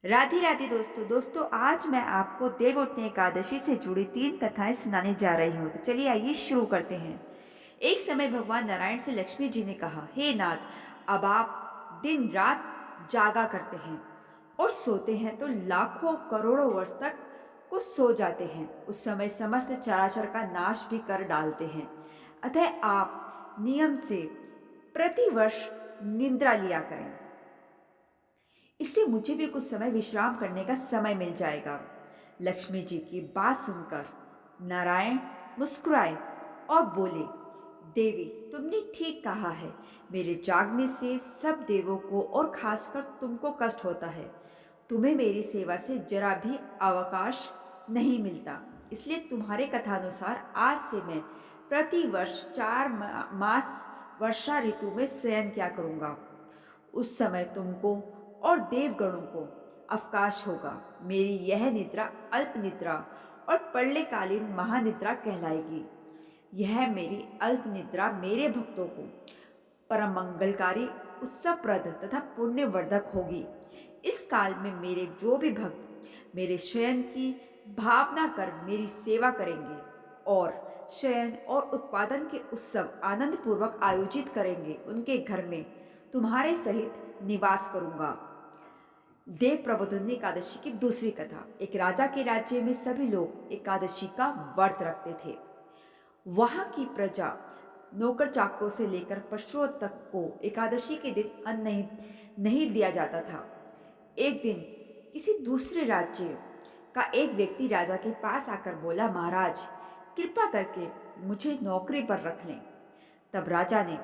राधे राधे दोस्तों आज मैं आपको देवउठनी एकादशी से जुड़ी 3 कथाएं सुनाने जा रही हूँ। तो चलिए आइए शुरू करते हैं। एक समय भगवान नारायण से लक्ष्मी जी ने कहा, हे नाथ, अब आप दिन रात जागा करते हैं और सोते हैं तो लाखों करोड़ों वर्ष तक को सो जाते हैं। उस समय समस्त चराचर का नाश भी कर डालते हैं। अतः आप नियम से प्रतिवर्ष निद्रा लिया करें। इससे मुझे भी कुछ समय विश्राम करने का समय मिल जाएगा। लक्ष्मी जी की बात सुनकर नारायण मुस्कुराए और बोले, देवी, तुमने ठीक कहा है। मेरे जागने से सब देवों को और खासकर तुमको कष्ट होता है। तुम्हें मेरी सेवा से जरा भी अवकाश नहीं मिलता। इसलिए तुम्हारे कथानुसार आज से मैं प्रतिवर्ष 4 मास वर्षा ऋतु में शयन किया करूंगा। उस समय तुमको और देवगणों को अवकाश होगा। मेरी यह निद्रा अल्प निद्रा और प्रलयकालीन महानिद्रा कहलाएगी। यह मेरी अल्प निद्रा मेरे भक्तों को परम मंगलकारी, उत्सवप्रद तथा पुण्यवर्धक होगी। इस काल में मेरे जो भी भक्त मेरे शयन की भावना कर मेरी सेवा करेंगे और शयन और उत्पादन के उत्सव आनंद पूर्वक आयोजित करेंगे, उनके घर में तुम्हारे सहित निवास करूंगा। देव प्रबोधिनी एकादशी की दूसरी कथा। एक राजा के राज्य में सभी लोग एकादशी का व्रत रखते थे। वहां की प्रजा, नौकर चाकरों से लेकर पशुओं तक को एकादशी के दिन अन्न नहीं दिया जाता था। एक दिन किसी दूसरे राज्य का एक व्यक्ति राजा के पास आकर बोला, महाराज, कृपा करके मुझे नौकरी पर रख लें। तब राजा ने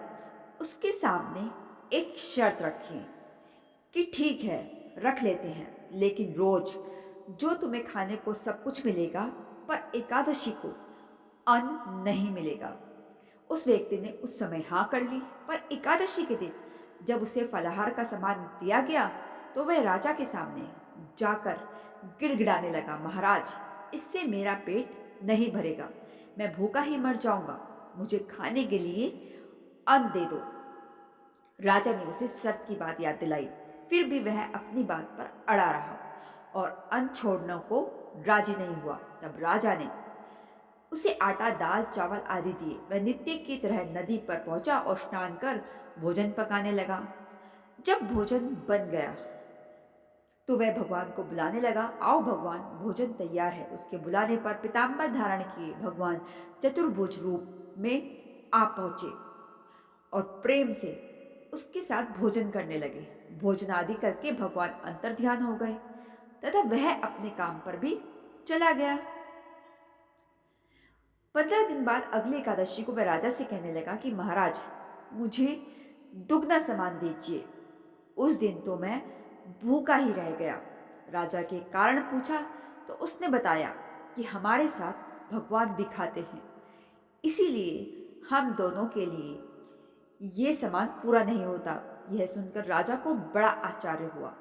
उसके सामने एक शर्त रखी कि ठीक है, रख लेते हैं, लेकिन रोज जो तुम्हें खाने को सब कुछ मिलेगा, पर एकादशी को अन्न नहीं मिलेगा। उस व्यक्ति ने उस समय हाँ कर ली, पर एकादशी के दिन जब उसे फलाहार का सामान दिया गया तो वह राजा के सामने जाकर गिड़गिड़ाने लगा, महाराज, इससे मेरा पेट नहीं भरेगा, मैं भूखा ही मर जाऊंगा, मुझे खाने के लिए अन्न दे दो। राजा ने उसे शर्त की बात याद दिलाई, फिर भी वह अपनी बात पर अड़ा रहा और अन्न छोड़ने को राजी नहीं हुआ। तब राजा ने उसे आटा, दाल, चावल आदि दिए। वह नित्य की तरह नदी पर पहुंचा और स्नान कर भोजन पकाने लगा। जब भोजन बन गया तो वह भगवान को बुलाने लगा, आओ भगवान, भोजन तैयार है। उसके बुलाने पर पीताम्बर धारण किए भगवान चतुर्भुज रूप में आ पहुंचे और प्रेम से उसके साथ भोजन करने लगे। भोजन आदि करके भगवान अंतर ध्यान हो गए तथा वह अपने काम पर भी चला गया। 15 दिन बाद अगली एकादशी को वह राजा से कहने लगा कि महाराज, मुझे दुगना सामान दीजिए। उस दिन तो मैं भूखा ही रह गया। राजा के कारण पूछा तो उसने बताया कि हमारे साथ भगवान भी खाते हैं, इसीलिए हम दोनों के लिए ये सामान पूरा नहीं होता। यह सुनकर राजा को बड़ा आश्चर्य हुआ।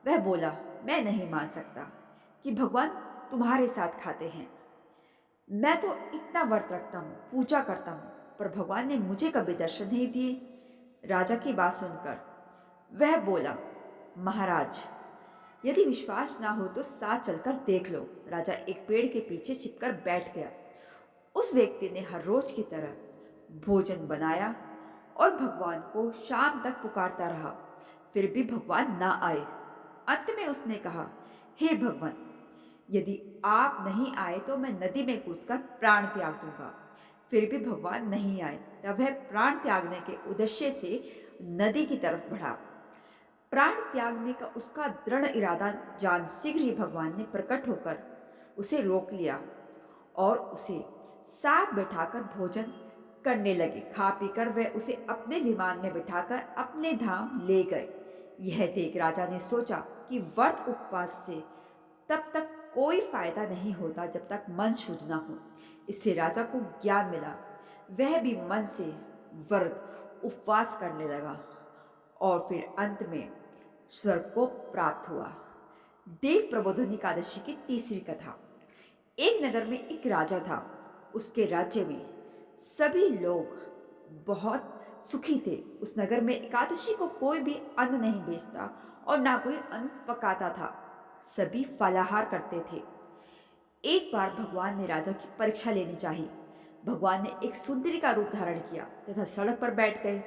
वह बोला, मैं नहीं मान सकता कि भगवान तुम्हारे साथ खाते हैं। मैं तो इतना व्रत रखता हूँ, पूजा करता हूँ, पर भगवान ने मुझे कभी दर्शन नहीं दिए। राजा की बात सुनकर वह बोला, महाराज, यदि विश्वास ना हो तो साथ चलकर देख लो। राजा एक पेड़ के पीछे छिपकर बैठ गया। उस व्यक्ति ने हर रोज की तरह भोजन बनाया और भगवान को शाम तक पुकारता रहा, फिर भी भगवान ना आए। अंत में उसने कहा, हे भगवान, यदि आप नहीं आए तो मैं नदी में कूदकर प्राण त्याग दूंगा। फिर भी भगवान नहीं आए। तब वह प्राण त्यागने के उद्देश्य से नदी की तरफ बढ़ा। प्राण त्यागने का उसका दृढ़ इरादा जान शीघ्र ही भगवान ने प्रकट होकर उसे रोक लिया और उसे साथ बैठाकर भोजन करने लगे। खा पीकर वह उसे अपने विमान में बिठाकर अपने धाम ले गए। यह देख राजा ने सोचा कि व्रत उपवास से तब तक कोई फायदा नहीं होता जब तक मन शुद्ध न हो। इससे राजा को ज्ञान मिला। वह भी मन से व्रत उपवास करने लगा और फिर अंत में स्वर्ग को प्राप्त हुआ। देव प्रबोधन एकादशी की तीसरी कथा। एक नगर में एक राजा था। उसके राज्य में सभी लोग बहुत सुखी थे। उस नगर में एकादशी को कोई भी अन्न नहीं बेचता और ना कोई अन्न पकाता था। सभी फलाहार करते थे। एक बार भगवान ने राजा की परीक्षा लेनी चाहिए। भगवान ने एक सुंदरी का रूप धारण किया तथा सड़क पर बैठ गए।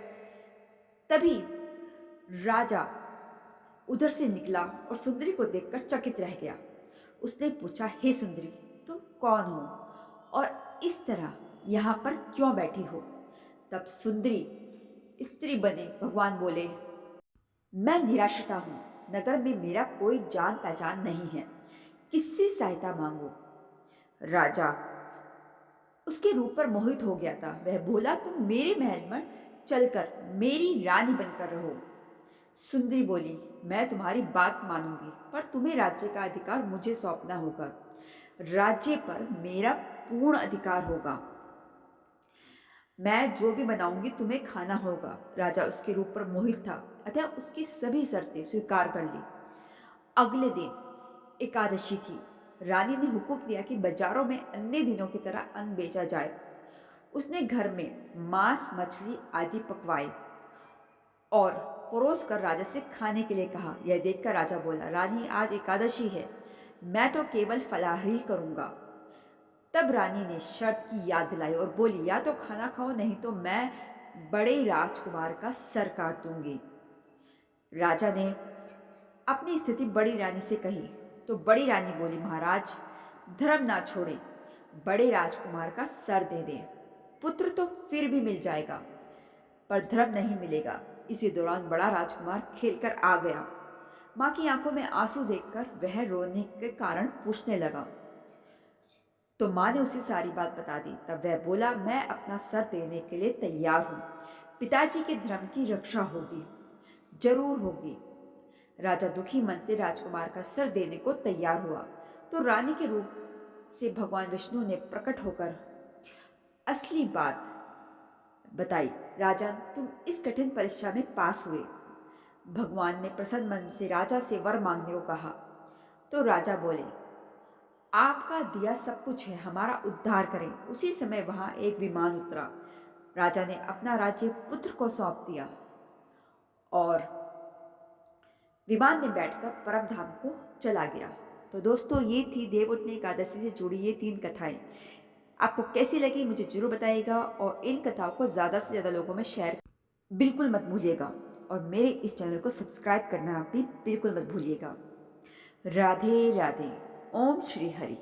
तभी राजा उधर से निकला और सुंदरी को देखकर चकित रह गया। उसने पूछा, हे सुंदरी, तुम कौन हो और इस तरह यहाँ पर क्यों बैठी हो? तब सुंदरी स्त्री बने भगवान बोले, मैं निराश्रिता हूँ, नगर में मेरा कोई जान पहचान नहीं है, किससे सहायता मांगो? राजा उसके रूप पर मोहित हो गया था। वह बोला, तुम मेरे महल में चलकर मेरी रानी बनकर रहो। सुंदरी बोली, मैं तुम्हारी बात मानूंगी, पर तुम्हें राज्य का अधिकार मुझे सौंपना होगा। राज्य पर मेरा पूर्ण अधिकार होगा। मैं जो भी बनाऊंगी तुम्हें खाना होगा। राजा उसके रूप पर मोहित था, अतः उसकी सभी शर्तें स्वीकार कर ली। अगले दिन एकादशी थी। रानी ने हुक्म दिया कि बाजारों में अन्य दिनों की तरह अन्न बेचा जाए। उसने घर में मांस, मछली आदि पकवाए और परोस कर राजा से खाने के लिए कहा। यह देखकर राजा बोला, रानी, आज एकादशी है, मैं तो केवल फलाहार ही करूंगा। तब रानी ने शर्त की याद दिलाई और बोली, या तो खाना खाओ, नहीं तो मैं बड़े राजकुमार का सर काट दूंगी। राजा ने अपनी स्थिति बड़ी रानी से कही तो बड़ी रानी बोली, महाराज, धर्म ना छोड़े, बड़े राजकुमार का सर दे दें। पुत्र तो फिर भी मिल जाएगा, पर धर्म नहीं मिलेगा। इसी दौरान बड़ा राजकुमार खेलकर आ गया। माँ की आंखों में आंसू देखकर वह रोने के कारण पूछने लगा, तो माँ ने उसे सारी बात बता दी। तब वह बोला, मैं अपना सर देने के लिए तैयार हूँ। पिताजी के धर्म की रक्षा होगी, जरूर होगी। राजा दुखी मन से राजकुमार का सर देने को तैयार हुआ तो रानी के रूप से भगवान विष्णु ने प्रकट होकर असली बात बताई। राजा, तुम इस कठिन परीक्षा में पास हुए। भगवान ने प्रसन्न मन से राजा से वर मांगने को कहा तो राजा बोले, आपका दिया सब कुछ है, हमारा उद्धार करें। उसी समय वहां एक विमान उतरा। राजा ने अपना राज्य पुत्र को सौंप दिया और विमान में बैठकर परम धाम को चला गया। तो दोस्तों, ये थी देवउठनी एकादशी से जुड़ी ये 3 कथाएं। आपको कैसी लगी मुझे जरूर बताइएगा और इन कथाओं को ज़्यादा से ज़्यादा लोगों में शेयर बिल्कुल मत भूलिएगा और मेरे इस चैनल को सब्सक्राइब करना भी बिल्कुल मत भूलिएगा। राधे राधे। ओम श्री हरि।